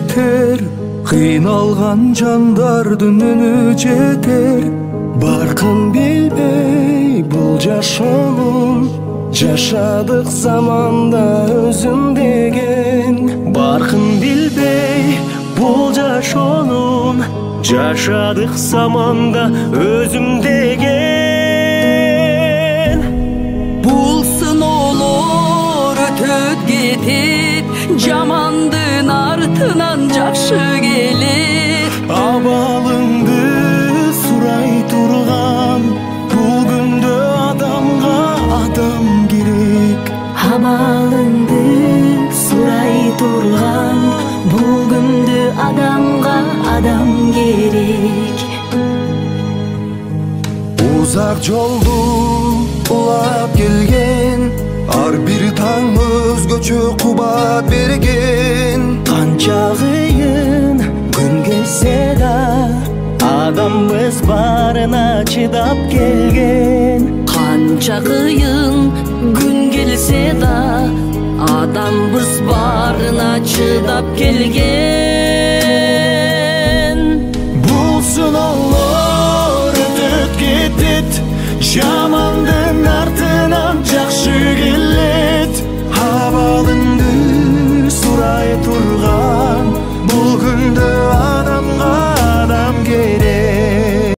жетер, кыйналган жандардын үнү жетер. Баркын билбей бул жашоонун, жашадык заманда өзүм деген. Баркын билбей бул жашоонун, жашадык заманда өзүм деген. Бул сыноолор өтөт кетет, жамандын артынан жакшы келет. Абалыңды сурай турган, бул күндө адамга адам керек. Абалыңды сурай турган, бул күндө адамга адам керек. Узак жолду улап келген, ар бир таң өзгөчө кубат берген. Канча кыйын күн келсе да, адамбыз барына чыдап келген. Канча кыйын күн келсе да, адамбыз барына чыдап келген.